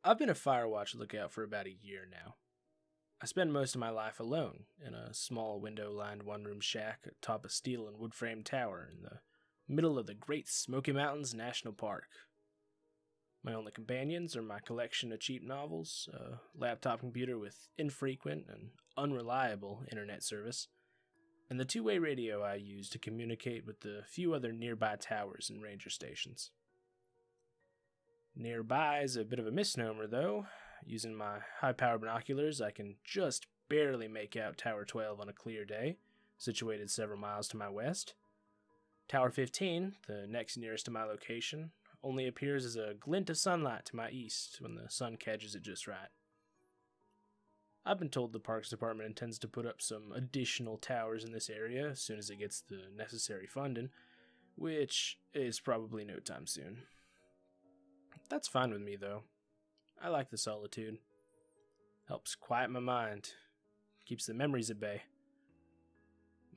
I've been a Firewatch lookout for about a year now. I spend most of my life alone in a small window-lined one-room shack atop a steel and wood-framed tower in the middle of the Great Smoky Mountains National Park. My only companions are my collection of cheap novels, a laptop computer with infrequent and unreliable internet service, and the two-way radio I use to communicate with the few other nearby towers and ranger stations. Nearby is a bit of a misnomer, though. Using my high-power binoculars, I can just barely make out Tower 12 on a clear day, situated several miles to my west. Tower 15, the next nearest to my location, only appears as a glint of sunlight to my east when the sun catches it just right. I've been told the Parks Department intends to put up some additional towers in this area as soon as it gets the necessary funding, which is probably no time soon. That's fine with me, though. I like the solitude. Helps quiet my mind. Keeps the memories at bay.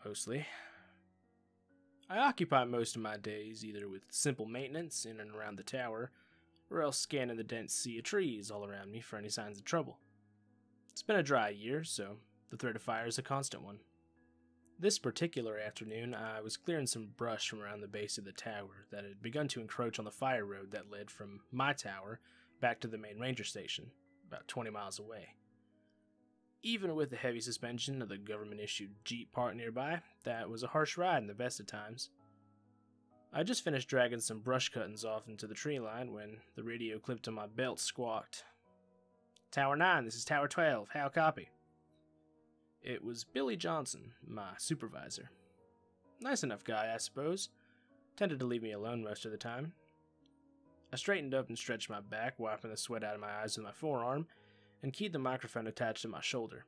Mostly. I occupy most of my days either with simple maintenance in and around the tower, or else scanning the dense sea of trees all around me for any signs of trouble. It's been a dry year, so the threat of fire is a constant one. This particular afternoon, I was clearing some brush from around the base of the tower that had begun to encroach on the fire road that led from my tower back to the main ranger station, about 20 miles away. Even with the heavy suspension of the government-issued Jeep parked nearby, that was a harsh ride in the best of times. I just finished dragging some brush cuttings off into the tree line when the radio clipped on my belt squawked. "Tower 9, this is Tower 12, how copy?" It was Billy Johnson, my supervisor. Nice enough guy, I suppose. Tended to leave me alone most of the time. I straightened up and stretched my back, wiping the sweat out of my eyes with my forearm, and keyed the microphone attached to my shoulder.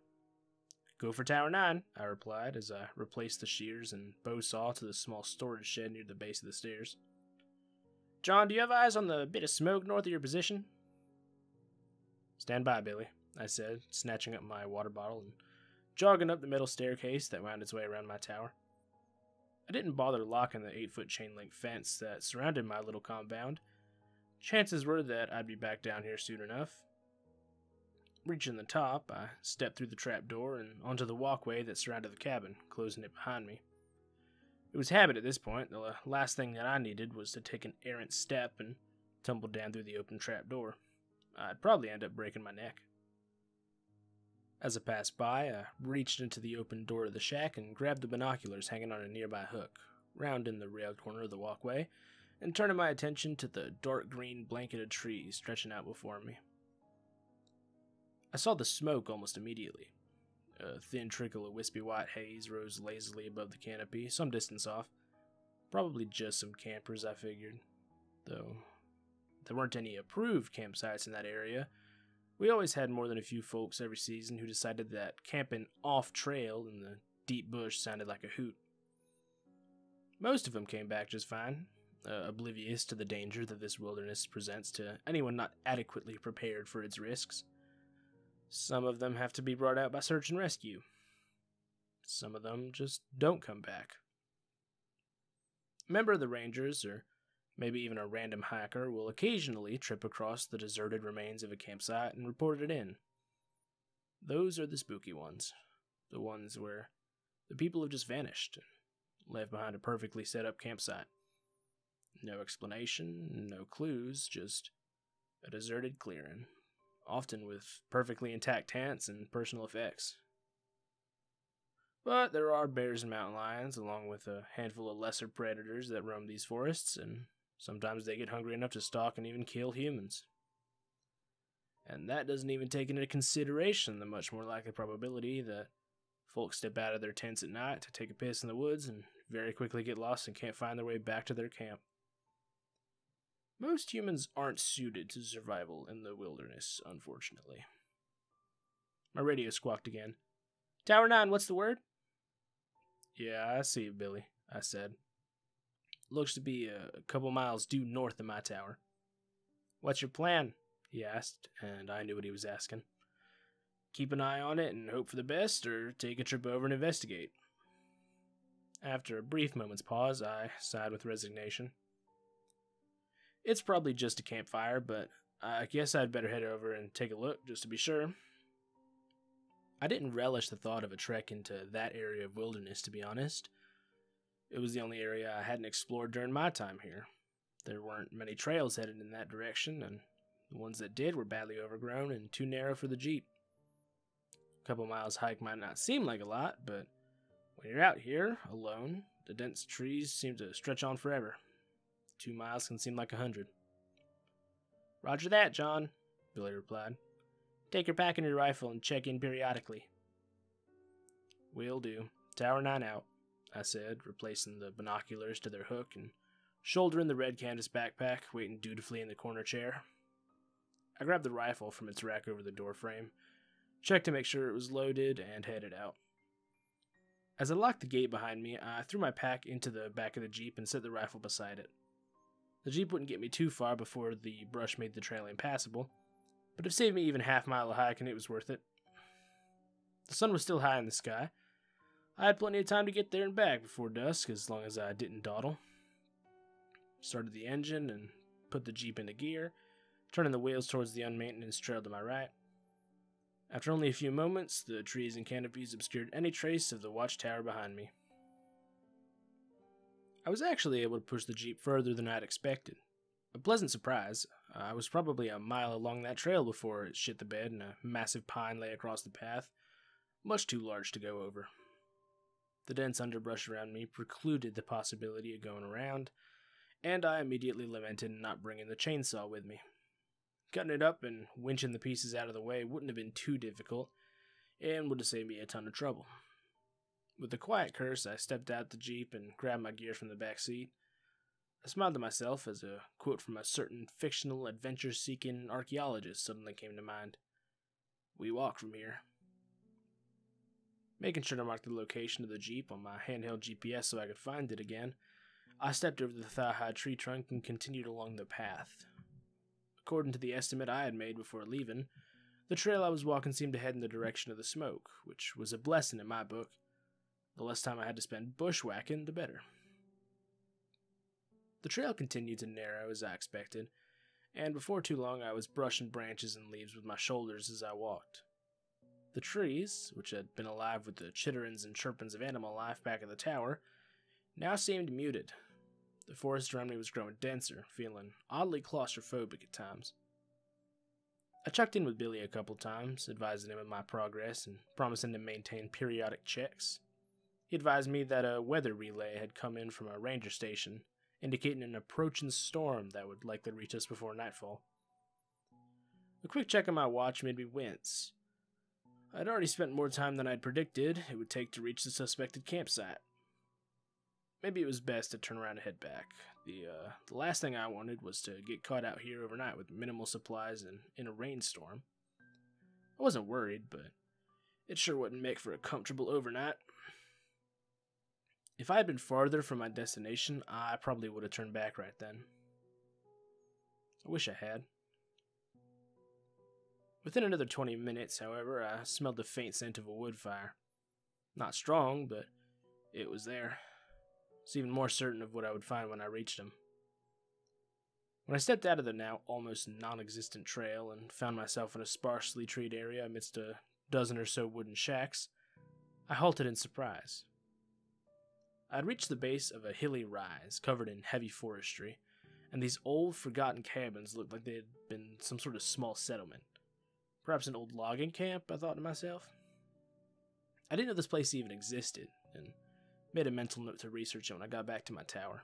"Go for Tower 9, I replied as I replaced the shears and bow saw to the small storage shed near the base of the stairs. "John, do you have eyes on the bit of smoke north of your position?" "Stand by, Billy," I said, snatching up my water bottle and jogging up the metal staircase that wound its way around my tower. I didn't bother locking the 8-foot chain-link fence that surrounded my little compound. Chances were that I'd be back down here soon enough. Reaching the top, I stepped through the trapdoor and onto the walkway that surrounded the cabin, closing it behind me. It was habit at this point. The last thing that I needed was to take an errant step and tumble down through the open trapdoor. I'd probably end up breaking my neck. As I passed by, I reached into the open door of the shack and grabbed the binoculars hanging on a nearby hook, rounding the railed corner of the walkway, and turning my attention to the dark green blanket of trees stretching out before me. I saw the smoke almost immediately. A thin trickle of wispy white haze rose lazily above the canopy, some distance off. Probably just some campers, I figured. Though there weren't any approved campsites in that area, we always had more than a few folks every season who decided that camping off-trail in the deep bush sounded like a hoot. Most of them came back just fine, oblivious to the danger that this wilderness presents to anyone not adequately prepared for its risks. Some of them have to be brought out by search and rescue. Some of them just don't come back. A member of the Rangers, or maybe even a random hiker, will occasionally trip across the deserted remains of a campsite and report it in. Those are the spooky ones. The ones where the people have just vanished and left behind a perfectly set up campsite. No explanation, no clues, just a deserted clearing, often with perfectly intact tents and personal effects. But there are bears and mountain lions, along with a handful of lesser predators that roam these forests, and sometimes they get hungry enough to stalk and even kill humans. And that doesn't even take into consideration the much more likely probability that folks step out of their tents at night to take a piss in the woods and very quickly get lost and can't find their way back to their camp. Most humans aren't suited to survival in the wilderness, unfortunately. My radio squawked again. "Tower 9, what's the word?" "Yeah, I see you, Billy," I said. "Looks to be a couple miles due north of my tower." "What's your plan?" he asked, and I knew what he was asking. "Keep an eye on it and hope for the best, or take a trip over and investigate?" After a brief moment's pause, I sighed with resignation. It's probably just a campfire, but I guess I'd better head over and take a look, just to be sure. I didn't relish the thought of a trek into that area of wilderness, to be honest. It was the only area I hadn't explored during my time here. There weren't many trails headed in that direction, and the ones that did were badly overgrown and too narrow for the Jeep. A couple miles hike might not seem like a lot, but when you're out here, alone, the dense trees seem to stretch on forever. 2 miles can seem like 100. Roger that, John, Billy replied. Take your pack and your rifle and check in periodically. Will do. Tower 9 out, I said, replacing the binoculars to their hook and shouldering the red canvas backpack, waiting dutifully in the corner chair. I grabbed the rifle from its rack over the doorframe, checked to make sure it was loaded, and headed out. As I locked the gate behind me, I threw my pack into the back of the Jeep and set the rifle beside it. The Jeep wouldn't get me too far before the brush made the trail impassable, but it saved me even half-mile of hike, and it was worth it. The sun was still high in the sky. I had plenty of time to get there and back before dusk, as long as I didn't dawdle. Started the engine and put the Jeep into gear, turning the wheels towards the unmaintened trail to my right. After only a few moments, the trees and canopies obscured any trace of the watchtower behind me. I was actually able to push the Jeep further than I'd expected. A pleasant surprise. I was probably a mile along that trail before it shit the bed and a massive pine lay across the path, much too large to go over. The dense underbrush around me precluded the possibility of going around, and I immediately lamented not bringing the chainsaw with me. Cutting it up and winching the pieces out of the way wouldn't have been too difficult, and would have saved me a ton of trouble. With a quiet curse, I stepped out the Jeep and grabbed my gear from the back seat. I smiled to myself as a quote from a certain fictional adventure-seeking archaeologist suddenly came to mind. We walk from here. Making sure to mark the location of the Jeep on my handheld GPS so I could find it again, I stepped over the thigh-high tree trunk and continued along the path. According to the estimate I had made before leaving, the trail I was walking seemed to head in the direction of the smoke, which was a blessing in my book. The less time I had to spend bushwhacking, the better. The trail continued to narrow as I expected, and before too long I was brushing branches and leaves with my shoulders as I walked. The trees, which had been alive with the chitterings and chirpings of animal life back at the tower, now seemed muted. The forest around me was growing denser, feeling oddly claustrophobic at times. I checked in with Billy a couple times, advising him of my progress and promising to maintain periodic checks. He advised me that a weather relay had come in from a ranger station, indicating an approaching storm that would likely reach us before nightfall. A quick check on my watch made me wince. I'd already spent more time than I'd predicted it would take to reach the suspected campsite. Maybe it was best to turn around and head back. The last thing I wanted was to get caught out here overnight with minimal supplies and in a rainstorm. I wasn't worried, but it sure wouldn't make for a comfortable overnight. If I had been farther from my destination, I probably would have turned back right then. I wish I had. Within another 20 minutes, however, I smelled the faint scent of a wood fire. Not strong, but it was there. I was even more certain of what I would find when I reached him. When I stepped out of the now almost non-existent trail and found myself in a sparsely treed area amidst a dozen or so wooden shacks, I halted in surprise. I had reached the base of a hilly rise covered in heavy forestry, and these old, forgotten cabins looked like they had been some sort of small settlement. Perhaps an old logging camp, I thought to myself. I didn't know this place even existed, and made a mental note to research it when I got back to my tower.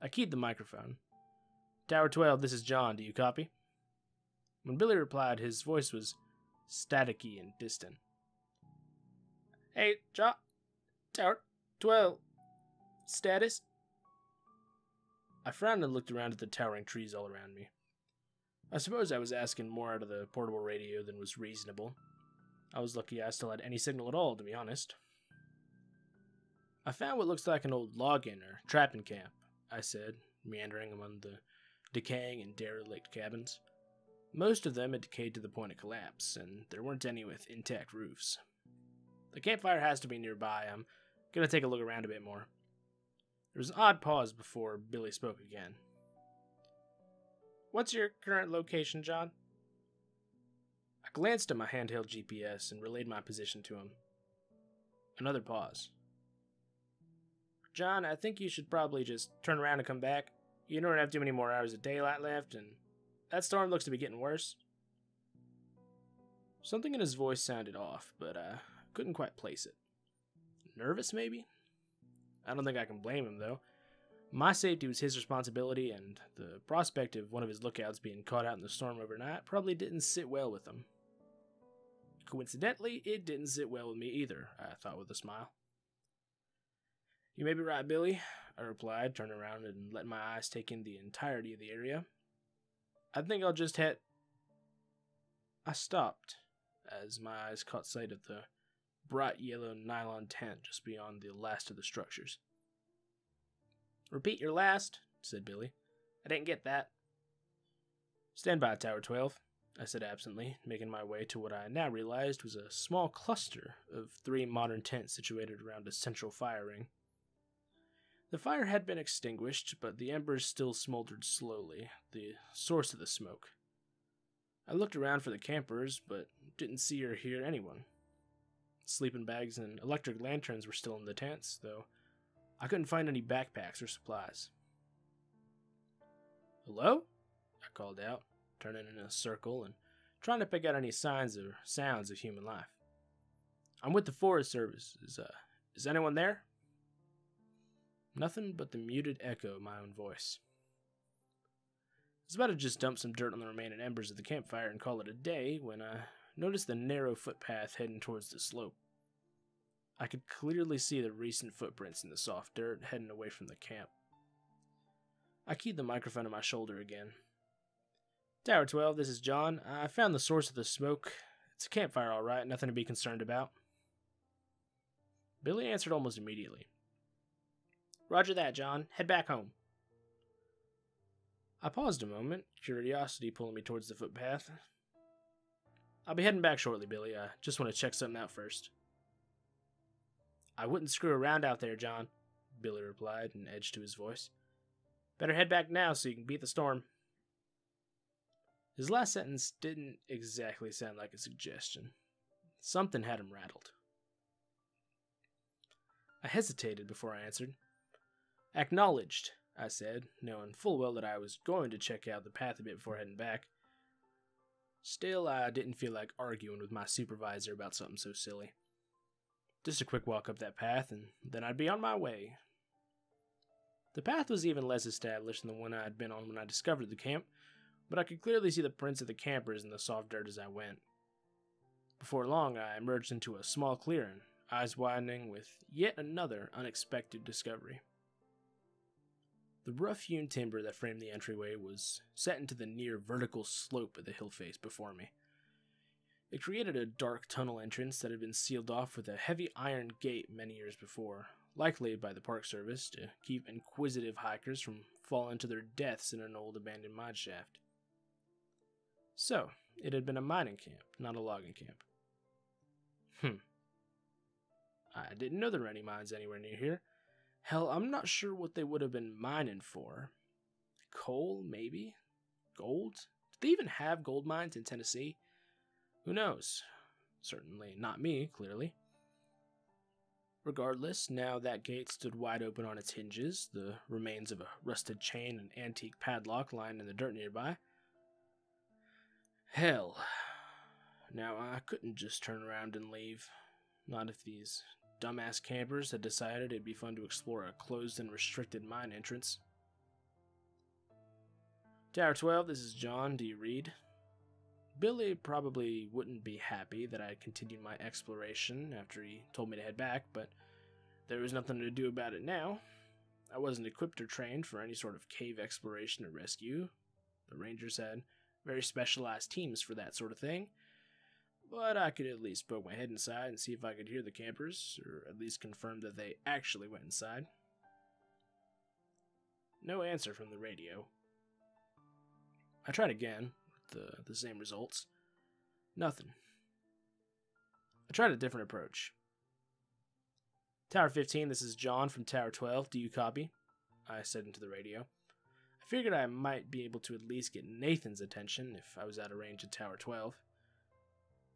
I keyed the microphone. Tower 12, this is John, do you copy? When Billy replied, his voice was staticky and distant. Hey, John, Tower 12, status? I frowned and looked around at the towering trees all around me. I suppose I was asking more out of the portable radio than was reasonable. I was lucky I still had any signal at all, to be honest. I found what looks like an old log-in or trapping camp, I said, meandering among the decaying and derelict cabins. Most of them had decayed to the point of collapse, and there weren't any with intact roofs. The campfire has to be nearby. I'm going to take a look around a bit more. There was an odd pause before Billy spoke again. What's your current location, John? I glanced at my handheld GPS and relayed my position to him. Another pause. John, I think you should probably just turn around and come back. You don't have too many more hours of daylight left, and that storm looks to be getting worse. Something in his voice sounded off, but I couldn't quite place it. Nervous, maybe? I don't think I can blame him, though. My safety was his responsibility, and the prospect of one of his lookouts being caught out in the storm overnight probably didn't sit well with him. Coincidentally, it didn't sit well with me either, I thought with a smile. You may be right, Billy, I replied, turning around and letting my eyes take in the entirety of the area. I think I'll just head... I stopped as my eyes caught sight of the bright yellow nylon tent just beyond the last of the structures. Repeat your last, said Billy. I didn't get that. Stand by, Tower 12, I said absently, making my way to what I now realized was a small cluster of 3 modern tents situated around a central fire ring. The fire had been extinguished, but the embers still smoldered slowly, the source of the smoke. I looked around for the campers, but didn't see or hear anyone. Sleeping bags and electric lanterns were still in the tents, though I couldn't find any backpacks or supplies. Hello? I called out, turning in a circle and trying to pick out any signs or sounds of human life. I'm with the Forest Service. Is anyone there? Nothing but the muted echo of my own voice. I was about to just dump some dirt on the remaining embers of the campfire and call it a day when I noticed the narrow footpath heading towards the slope. I could clearly see the recent footprints in the soft dirt heading away from the camp. I keyed the microphone to my shoulder again. Tower 12, this is John. I found the source of the smoke. It's a campfire, all right, nothing to be concerned about. Billy answered almost immediately. Roger that, John. Head back home. I paused a moment, curiosity pulling me towards the footpath. I'll be heading back shortly, Billy. I just want to check something out first. I wouldn't screw around out there, John, Billy replied, an edge to his voice. Better head back now so you can beat the storm. His last sentence didn't exactly sound like a suggestion. Something had him rattled. I hesitated before I answered. Acknowledged, I said, knowing full well that I was going to check out the path a bit before heading back. Still, I didn't feel like arguing with my supervisor about something so silly. Just a quick walk up that path, and then I'd be on my way. The path was even less established than the one I had been on when I discovered the camp, but I could clearly see the prints of the campers in the soft dirt as I went. Before long, I emerged into a small clearing, eyes widening with yet another unexpected discovery. The rough-hewn timber that framed the entryway was set into the near vertical slope of the hill face before me. It created a dark tunnel entrance that had been sealed off with a heavy iron gate many years before, likely by the Park Service to keep inquisitive hikers from falling to their deaths in an old abandoned mine shaft. So, it had been a mining camp, not a logging camp. I didn't know there were any mines anywhere near here. Hell, I'm not sure what they would have been mining for. Coal, maybe? Gold? Did they even have gold mines in Tennessee? Who knows? Certainly not me, clearly. Regardless, now that gate stood wide open on its hinges, the remains of a rusted chain and antique padlock lying in the dirt nearby. Hell. Now, I couldn't just turn around and leave. Not if these dumbass campers had decided it'd be fun to explore a closed and restricted mine entrance. Tower 12, this is John. Do you read? Billy probably wouldn't be happy that I continued my exploration after he told me to head back, but there was nothing to do about it now. I wasn't equipped or trained for any sort of cave exploration or rescue. The Rangers had very specialized teams for that sort of thing. But I could at least poke my head inside and see if I could hear the campers, or at least confirm that they actually went inside. No answer from the radio. I tried again, with the same results. Nothing. I tried a different approach. Tower 15, this is John from Tower 12. Do you copy? I said into the radio. I figured I might be able to at least get Nathan's attention if I was out of range of Tower 12.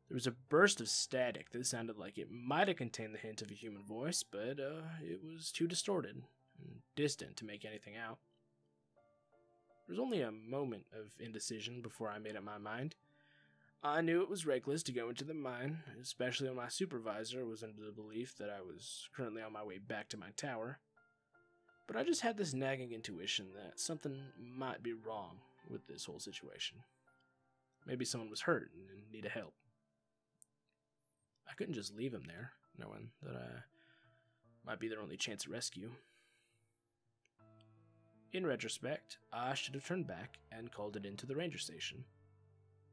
There was a burst of static that sounded like it might have contained the hint of a human voice, but it was too distorted and distant to make anything out. There was only a moment of indecision before I made up my mind. I knew it was reckless to go into the mine, especially when my supervisor was under the belief that I was currently on my way back to my tower. But I just had this nagging intuition that something might be wrong with this whole situation. Maybe someone was hurt and needed help. I couldn't just leave him there, knowing that I might be their only chance at rescue. In retrospect, I should have turned back and called it into the ranger station.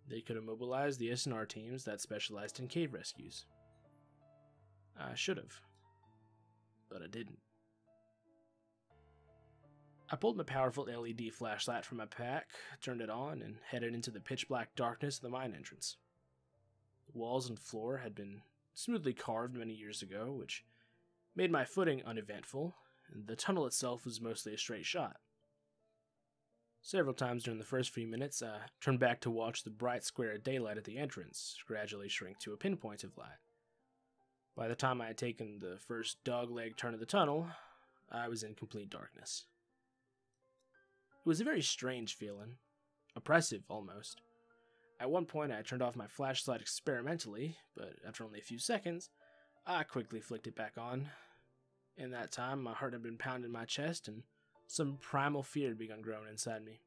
They could have mobilized the SNR teams that specialized in cave rescues. I should have, but I didn't. I pulled my powerful LED flashlight from my pack, turned it on, and headed into the pitch-black darkness of the mine entrance. The walls and floor had been smoothly carved many years ago, which made my footing uneventful, and the tunnel itself was mostly a straight shot. Several times during the first few minutes, I turned back to watch the bright square of daylight at the entrance gradually shrink to a pinpoint of light. By the time I had taken the first dogleg turn of the tunnel, I was in complete darkness. It was a very strange feeling, oppressive almost. At one point, I turned off my flashlight experimentally, but after only a few seconds, I quickly flicked it back on. In that time, my heart had been pounding my chest, and some primal fear had begun growing inside me.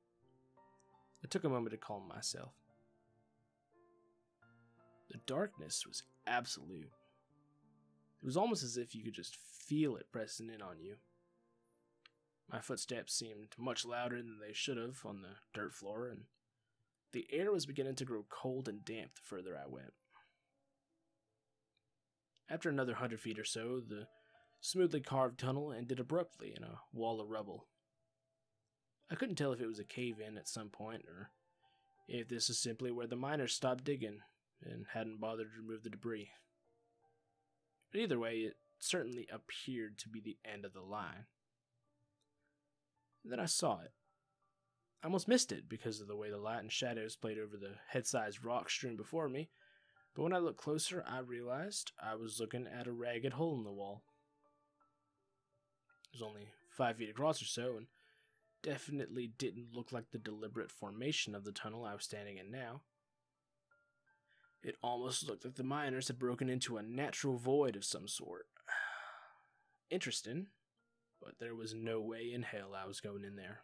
It took a moment to calm myself. The darkness was absolute. It was almost as if you could just feel it pressing in on you. My footsteps seemed much louder than they should have on the dirt floor, and the air was beginning to grow cold and damp the further I went. After another 100 feet or so, the smoothly carved tunnel ended abruptly in a wall of rubble. I couldn't tell if it was a cave-in at some point, or if this was simply where the miners stopped digging and hadn't bothered to remove the debris. But either way, it certainly appeared to be the end of the line. And then I saw it. I almost missed it because of the way the light and shadows played over the head-sized rock strewn before me, but when I looked closer, I realized I was looking at a ragged hole in the wall. It was only 5 feet across or so, and definitely didn't look like the deliberate formation of the tunnel I was standing in now. It almost looked like the miners had broken into a natural void of some sort. Interesting, but there was no way in hell I was going in there.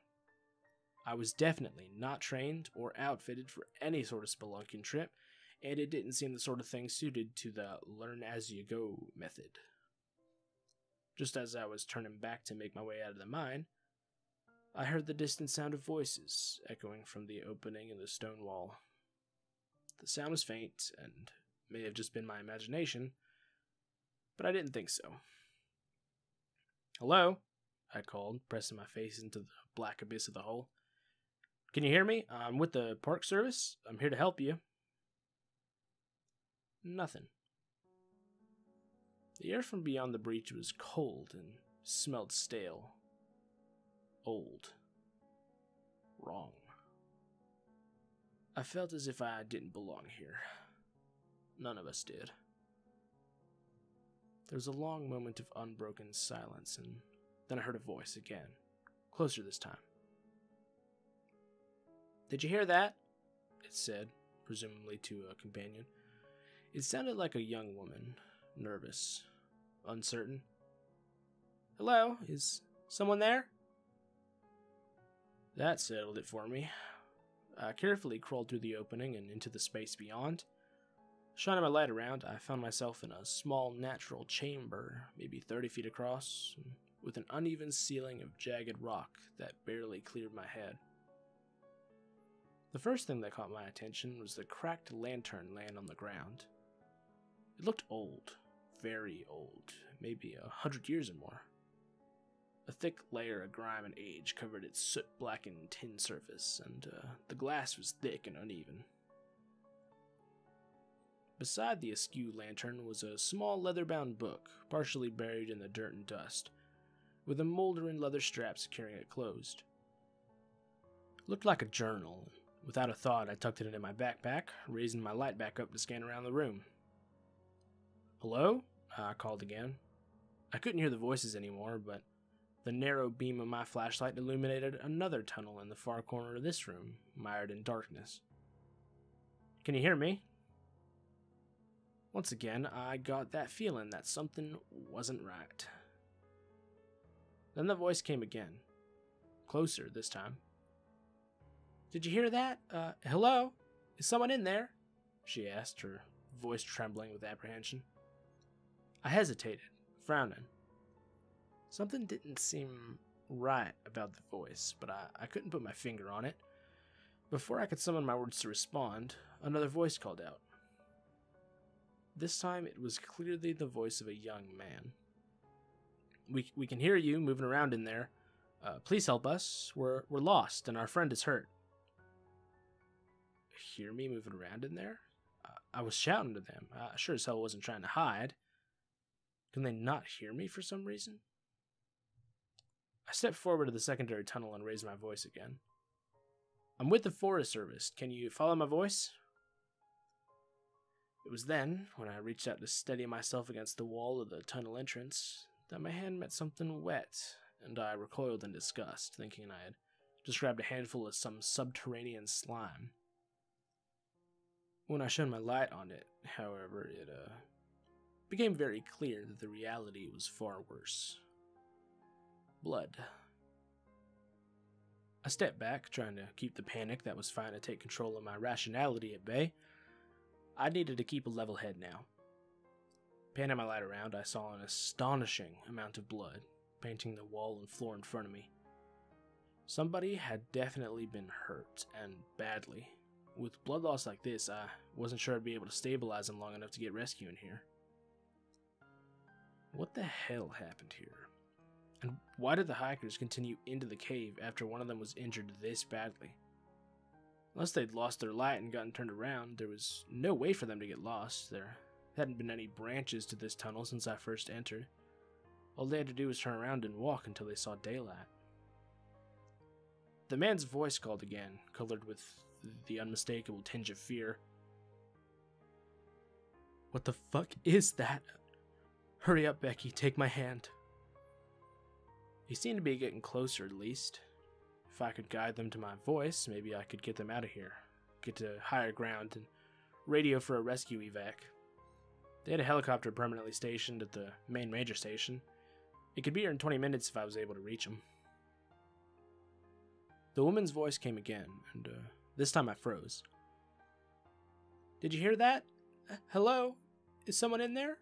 I was definitely not trained or outfitted for any sort of spelunking trip, and it didn't seem the sort of thing suited to the learn-as-you-go method. Just as I was turning back to make my way out of the mine, I heard the distant sound of voices echoing from the opening in the stone wall. The sound was faint, and may have just been my imagination, but I didn't think so. "Hello?" I called, pressing my face into the black abyss of the hole. "Can you hear me? I'm with the Park Service. I'm here to help you." Nothing. The air from beyond the breach was cold and smelled stale. Old. Wrong. I felt as if I didn't belong here. None of us did. There was a long moment of unbroken silence, and then I heard a voice again, closer this time. "Did you hear that?" it said, presumably to a companion. It sounded like a young woman, nervous, uncertain. "Hello, is someone there?" That settled it for me. I carefully crawled through the opening and into the space beyond. Shining my light around, I found myself in a small natural chamber, maybe 30 feet across, with an uneven ceiling of jagged rock that barely cleared my head. The first thing that caught my attention was the cracked lantern laying on the ground. It looked old, very old, maybe 100 years or more. A thick layer of grime and age covered its soot-blackened tin surface, and the glass was thick and uneven. Beside the askew lantern was a small leather-bound book, partially buried in the dirt and dust, with a moldering leather strap securing it closed. Looked like a journal. Without a thought, I tucked it into my backpack, raising my light back up to scan around the room. "Hello?" I called again. I couldn't hear the voices anymore, but the narrow beam of my flashlight illuminated another tunnel in the far corner of this room, mired in darkness. "Can you hear me?" Once again, I got that feeling that something wasn't right. Then the voice came again. Closer this time. "Did you hear that? Hello? Is someone in there?" she asked, her voice trembling with apprehension. I hesitated, frowning. Something didn't seem right about the voice, but I couldn't put my finger on it. Before I could summon my words to respond, another voice called out. This time it was clearly the voice of a young man. We can hear you moving around in there. Please help us. We're lost and our friend is hurt." Hear me moving around in there? I was shouting to them. I sure as hell wasn't trying to hide. Can they not hear me for some reason? I stepped forward to the secondary tunnel and raised my voice again. "I'm with the Forest Service. Can you follow my voice?" It was then, when I reached out to steady myself against the wall of the tunnel entrance, that my hand met something wet, and I recoiled in disgust, thinking I had just grabbed a handful of some subterranean slime. When I shone my light on it, however, it became very clear that the reality was far worse. Blood. I stepped back, trying to keep the panic that was trying to take control of my rationality at bay. I needed to keep a level head now. Panning my light around, I saw an astonishing amount of blood painting the wall and floor in front of me. Somebody had definitely been hurt, and badly. With blood loss like this, I wasn't sure I'd be able to stabilize him long enough to get rescue in here. What the hell happened here? And why did the hikers continue into the cave after one of them was injured this badly? Unless they'd lost their light and gotten turned around, there was no way for them to get lost. There hadn't been any branches to this tunnel since I first entered. All they had to do was turn around and walk until they saw daylight. The man's voice called again, colored with the unmistakable tinge of fear. "What the fuck is that? Hurry up, Becky, take my hand." He seemed to be getting closer at least. If I could guide them to my voice, maybe I could get them out of here, get to higher ground, and radio for a rescue evac. They had a helicopter permanently stationed at the main major station. It could be here in 20 minutes if I was able to reach them. The woman's voice came again, and this time I froze. "Did you hear that? Hello? Is someone in there?"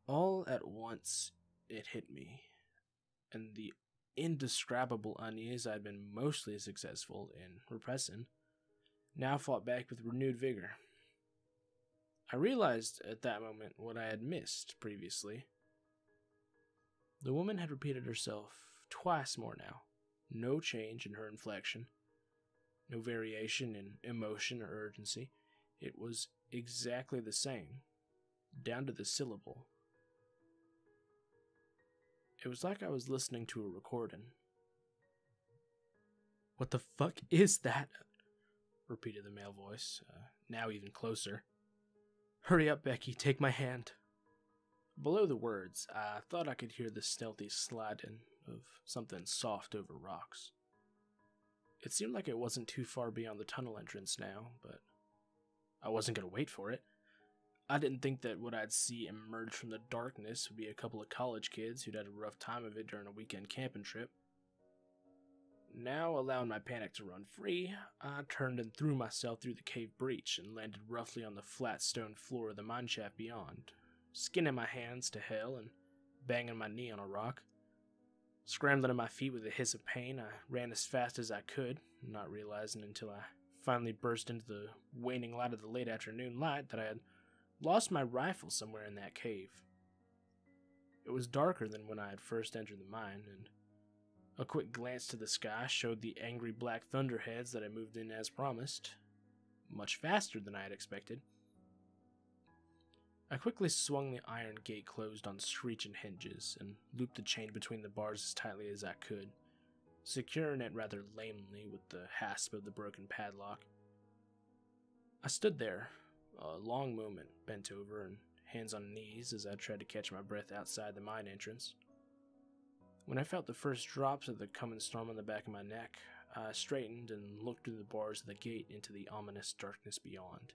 All at once, it hit me, and the indescribable unease I'd been mostly successful in repressing now fought back with renewed vigor. I realized at that moment what I had missed previously. The woman had repeated herself twice more now. No change in her inflection. No variation in emotion or urgency. It was exactly the same, down to the syllable. It was like I was listening to a recording. "What the fuck is that?" repeated the male voice, now even closer. "Hurry up, Becky, take my hand." Below the words, I thought I could hear the stealthy sliding of something soft over rocks. It seemed like it wasn't too far beyond the tunnel entrance now, but I wasn't going to wait for it. I didn't think that what I'd see emerge from the darkness would be a couple of college kids who'd had a rough time of it during a weekend camping trip. Now, allowing my panic to run free, I turned and threw myself through the cave breach and landed roughly on the flat stone floor of the mine shaft beyond, skinning my hands to hell and banging my knee on a rock. Scrambling to my feet with a hiss of pain, I ran as fast as I could, not realizing until I finally burst into the waning light of the late afternoon light that I had lost my rifle somewhere in that cave. It was darker than when I had first entered the mine, and a quick glance to the sky showed the angry black thunderheads that had moved in as promised, much faster than I had expected. I quickly swung the iron gate closed on screeching hinges and looped the chain between the bars as tightly as I could, securing it rather lamely with the hasp of the broken padlock. I stood there, a long moment, bent over and hands on knees as I tried to catch my breath outside the mine entrance. When I felt the first drops of the coming storm on the back of my neck, I straightened and looked through the bars of the gate into the ominous darkness beyond,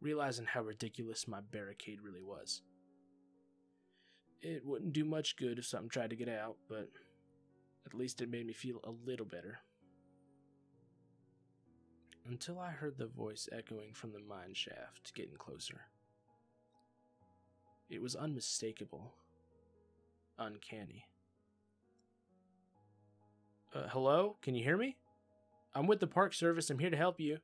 realizing how ridiculous my barricade really was. It wouldn't do much good if something tried to get out, but at least it made me feel a little better. Until I heard the voice echoing from the mine shaft, getting closer. It was unmistakable, uncanny. Hello? Can you hear me? I'm with the Park Service. I'm here to help you.